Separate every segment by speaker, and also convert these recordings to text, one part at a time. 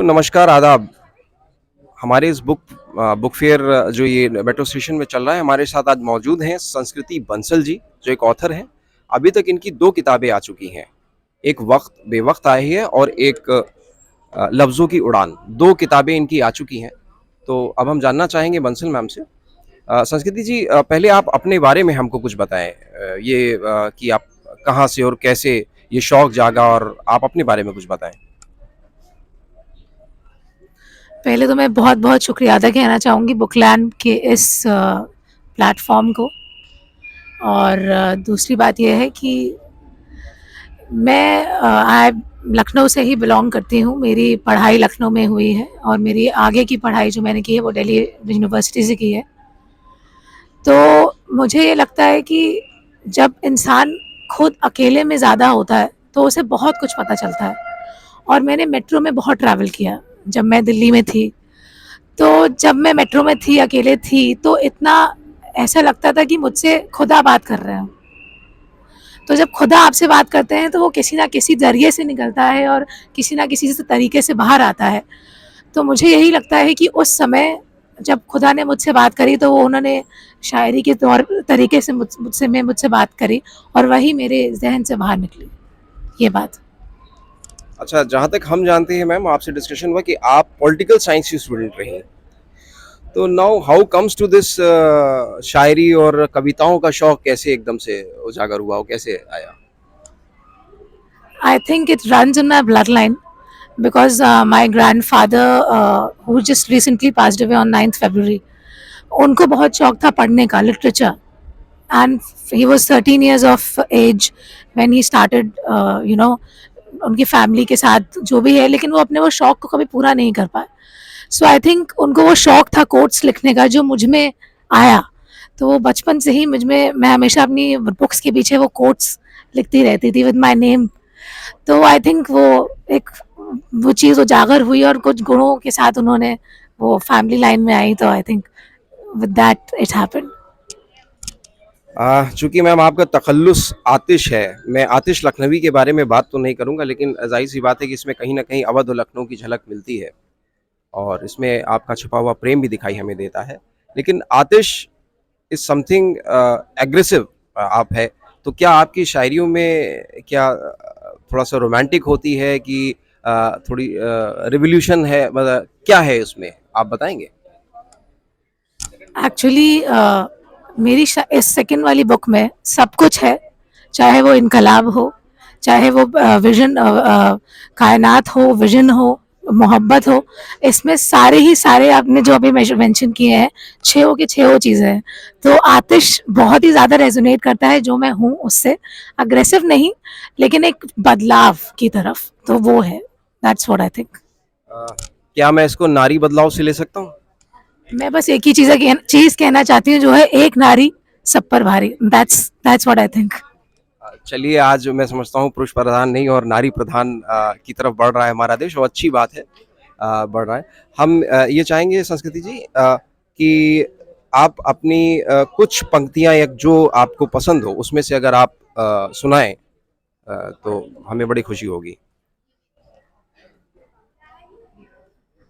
Speaker 1: तो नमस्कार, आदाब। हमारे इस बुक फेयर जो ये मेट्रो स्टेशन में चल रहा है, हमारे साथ आज मौजूद हैं संस्कृति बंसल जी, जो एक ऑथर हैं। अभी तक इनकी 2 किताबें आ चुकी हैं। एक वक़्त बेवक़्त आई है और एक लफ्ज़ों की उड़ान। 2 किताबें इनकी आ चुकी हैं। तो अब हम जानना चाहेंगे बंसल मैम से। संस्कृति जी, पहले आप अपने बारे में हमको कुछ बताएँ। कि आप कहाँ से और कैसे ये शौक जागा, और आप अपने बारे में कुछ बताएँ?
Speaker 2: पहले तो मैं बहुत बहुत शुक्रिया अदा कहना चाहूँगी बुकलैंड के इस प्लेटफॉर्म को। और दूसरी बात यह है कि मैं लखनऊ से ही बिलोंग करती हूँ। मेरी पढ़ाई लखनऊ में हुई है और मेरी आगे की पढ़ाई जो मैंने की है वो दिल्ली यूनिवर्सिटी से की है। तो मुझे ये लगता है कि जब इंसान खुद अकेले में ज़्यादा होता है तो उसे बहुत कुछ पता चलता है। और मैंने मेट्रो में बहुत ट्रैवल किया जब मैं दिल्ली में थी। तो जब मैं मेट्रो में थी, अकेले थी, तो इतना ऐसा लगता था कि मुझसे खुदा बात कर रहे हैं। तो जब खुदा आपसे बात करते हैं तो वो किसी ना किसी ज़रिए से निकलता है और किसी ना किसी से तरीके से बाहर आता है। तो मुझे यही लगता है कि उस समय जब खुदा ने मुझसे बात करी तो वो उन्होंने शायरी के तौर तरीके से मुझसे बात करी और वही मेरे ज़हन से बाहर निकली ये बात।
Speaker 1: अच्छा, जहाँ तक हम जानते हैं मैम, आपसे डिस्कशन हुआ कि आप पॉलिटिकल साइंस की स्टूडेंट रही। तो now how comes to this, शायरी और कविताओं का शौक कैसे एकदम से उजागर हुआ, वो कैसे आया?
Speaker 2: I think it runs in my bloodline because my grandfather, who just recently passed away on 9th February, उनको बहुत शौक था पढ़ने का, literature. And he was 13 years of age when he started, you know, उनकी फैमिली के साथ जो भी है, लेकिन वो अपने वो शौक को कभी पूरा नहीं कर पाए। सो आई थिंक उनको वो शौक था कोट्स लिखने का जो मुझ में आया। तो वो बचपन से ही मुझ में, मैं हमेशा अपनी बुक्स के पीछे वो कोट्स लिखती रहती थी विद माई नेम। तो आई थिंक एक वो चीज़ उजागर हुई और कुछ गुणों के साथ उन्होंने वो फैमिली लाइन में आई। तो I think with that it happened.
Speaker 1: चूंकि मैम आपका तखल्लुस आतिश है, मैं आतिश लखनवी के बारे में बात तो नहीं करूंगा, लेकिन जाहिर सी बात है कि इसमें कहीं ना कहीं अवध और लखनऊ की झलक मिलती है, और इसमें आपका छुपा हुआ प्रेम भी दिखाई हमें देता है। लेकिन आतिश इज समथिंग एग्रेसिव आप है। तो क्या आपकी शायरियों में क्या थोड़ा सा रोमांटिक होती है कि थोड़ी रिवोल्यूशन है, मतलब क्या है उसमें, आप बताएंगे?
Speaker 2: एक्चुअली मेरी इस सेकंड वाली बुक में सब कुछ है। चाहे वो इनकलाब हो, चाहे वो विजन, कायनात हो, विजन हो, मोहब्बत हो। इसमें सारे ही सारे आपने जो अभी मेंशन किए हैं, छः के छः चीज़ें हैं। तो आतिश बहुत ही ज़्यादा रेजोनेट करता है जो मैं हूँ उससे। अग्रेसिव नहीं, लेकिन एक बदलाव की तरफ, तो वो है। That's what I think.
Speaker 1: क्या मैं इसको नारी बदलाव से ले सकता हूँ?
Speaker 2: मैं बस एक ही चीज़ कहना चाहती हूँ जो है, एक नारी सब पर भारी। That's what I think.
Speaker 1: चलिए, आज मैं समझता हूँ पुरुष प्रधान नहीं और नारी प्रधान की तरफ बढ़ रहा है हमारा देश, और अच्छी बात है बढ़ रहा है। हम ये चाहेंगे संस्कृति जी कि आप अपनी कुछ पंक्तियां, या जो आपको पसंद हो उसमें से अगर आप सुनाएं, तो हमें बड़ी खुशी होगी।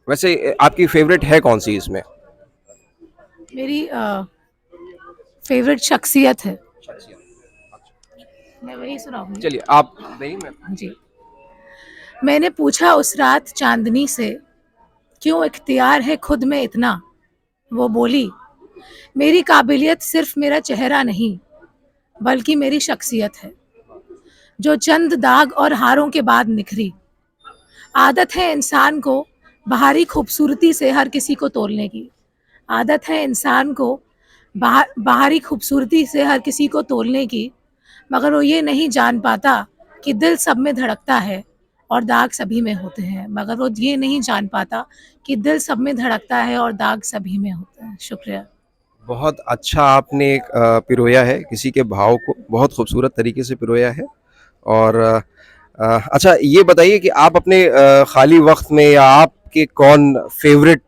Speaker 1: वैसे आपकी फेवरेट है कौन सी इसमें?
Speaker 2: मेरी फेवरेट शख्सियत है, मैं वही सुनाऊंगी।
Speaker 1: चलिए आप नहीं, मैं
Speaker 2: जी। मैंने पूछा उस रात चांदनी से, क्यों इख्तियार है खुद में इतना। वो बोली, मेरी काबिलियत सिर्फ मेरा चेहरा नहीं, बल्कि मेरी शख्सियत है, जो चंद दाग और हारों के बाद निखरी। आदत है इंसान को बाहरी खूबसूरती से हर किसी को तोलने की। आदत है इंसान को बाहरी खूबसूरती से हर किसी को तोलने की, मगर वो ये नहीं जान पाता कि दिल सब में धड़कता है और दाग सभी में होते हैं। मगर वो ये नहीं जान पाता कि दिल सब में धड़कता है और दाग सभी में होते हैं। शुक्रिया।
Speaker 1: बहुत अच्छा आपने एक पिरोया है, किसी के भाव को बहुत खूबसूरत तरीके से पिरोया है। और अच्छा, ये बताइए कि आप अपने खाली वक्त में, या आपके कौन फेवरेट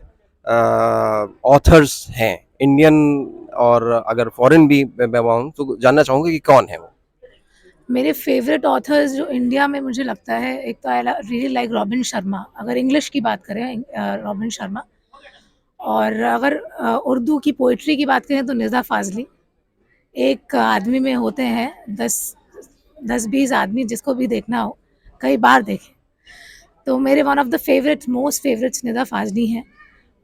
Speaker 1: ऑथर्स हैं इंडियन, और अगर फॉरेन भी मैं तो जानना चाहूँगा कि कौन है वो?
Speaker 2: मेरे फेवरेट ऑथर्स जो इंडिया में मुझे लगता है, एक तो I really like robin Sharma, अगर इंग्लिश की बात करें रॉबिन शर्मा। और अगर उर्दू की पोइट्री की बात करें तो निज़ा फ़ाज़ली। एक आदमी में होते हैं 10-20 आदमी, जिसको भी देखना हो कई बार देखें। तो मेरे one of the favourite most favourites Nida Fazli हैं।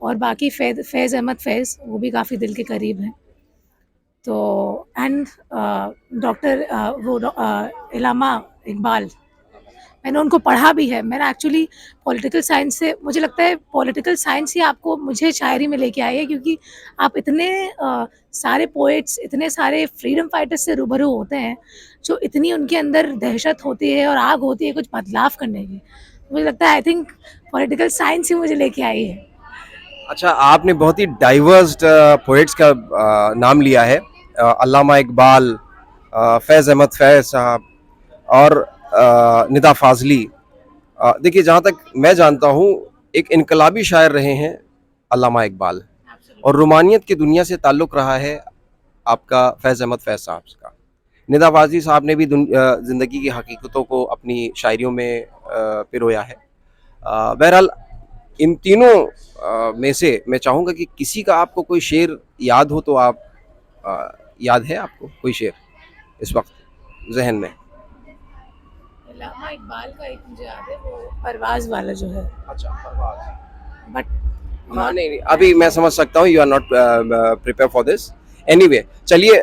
Speaker 2: और बाकी फैज़ अहमद फैज़, वो भी काफ़ी दिल के करीब हैं। तो एंड डॉक्टर इलामा इकबाल, मैंने उनको पढ़ा भी है। मैंने एक्चुअली पॉलिटिकल साइंस से, मुझे लगता है पॉलिटिकल साइंस ही आपको मुझे शायरी में लेके आई है, क्योंकि आप इतने सारे पोएट्स, इतने सारे फ्रीडम फाइटर्स से रूबरू होते हैं, जो इतनी उनके अंदर दहशत होती है और आग होती है कुछ बदलाव करने की। मुझे लगता है आई थिंक पॉलिटिकल साइंस ही मुझे लेके आई है।
Speaker 1: अच्छा, आपने बहुत ही डाइवर्स पोएट्स का नाम लिया है, अल्लामा इकबाल, फैज़ अहमद फैज़ साहब और निदा फ़ाज़ली। देखिए, जहाँ तक मैं जानता हूँ, एक इनकलाबी शायर रहे हैं अल्लामा इकबाल, और रोमानियत की दुनिया से ताल्लुक़ रहा है आपका फैज़ अहमद फैज़ साहब का। निदा फ़ाज़ली साहब ने भी ज़िंदगी की हकीकतों को अपनी शायरियों में पिरोया है। बहरहाल, इन तीनों में से मैं चाहूँगा कि किसी का आपको कोई शेर याद हो तो आप याद है आपको कोई शेर इस वक्त जहन में?
Speaker 2: अल्लामा इकबाल का एक मुझे याद है, वो परवाज़ वाला जो है,
Speaker 1: अच्छा, परवाज़।
Speaker 2: बट
Speaker 1: हाँ,
Speaker 2: नॉट
Speaker 1: नहीं, नहीं, अभी मैं समझ सकता हूँ, you are not prepare for this. Anyway, चलिए,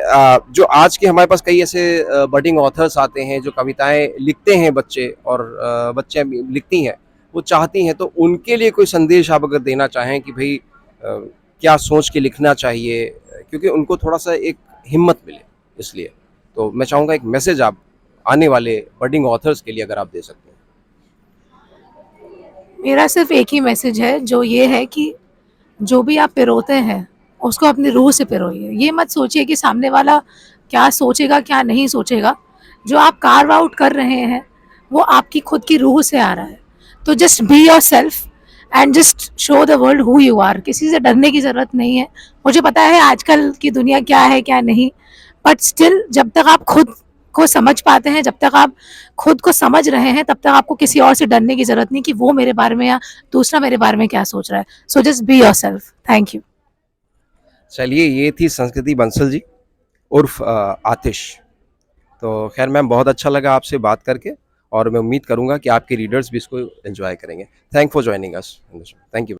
Speaker 1: जो आज के हमारे पास कई ऐसे बडिंग ऑथर्स आते हैं जो कविताएं लिखते हैं बच्चे, और बच्चे लिखती हैं, वो चाहती हैं, तो उनके लिए कोई संदेश आप अगर देना चाहें कि भाई क्या सोच के लिखना चाहिए, क्योंकि उनको थोड़ा सा एक हिम्मत मिले, इसलिए तो मैं चाहूँगा एक मैसेज आप आने वाले बडिंग ऑथर्स के लिए अगर आप दे सकते हैं।
Speaker 2: मेरा सिर्फ एक ही मैसेज है, जो ये है कि जो भी आप पिरोते हैं, उसको अपनी रूह से पिरोइए। ये मत सोचिए कि सामने वाला क्या सोचेगा, क्या नहीं सोचेगा। जो आप कार्व आउट कर रहे हैं, वो आपकी खुद की रूह से आ रहा है। तो just be yourself and just show the world who you are. किसी से डरने की ज़रूरत नहीं है। मुझे पता है आजकल की दुनिया क्या है, क्या नहीं, बट स्टिल जब तक आप खुद को समझ पाते हैं, जब तक आप खुद को समझ रहे हैं, तब तक आपको किसी और से डरने की ज़रूरत नहीं कि वो मेरे बारे में या दूसरा मेरे बारे में क्या सोच रहा है। So just be yourself. Thank you.
Speaker 1: चलिए, ये थी संस्कृति बंसल जी उर्फ आतिश। तो खैर मैम, बहुत अच्छा लगा आपसे बात करके, और मैं उम्मीद करूंगा कि आपके रीडर्स भी इसको एंजॉय करेंगे। Thank for joining us. Thank you.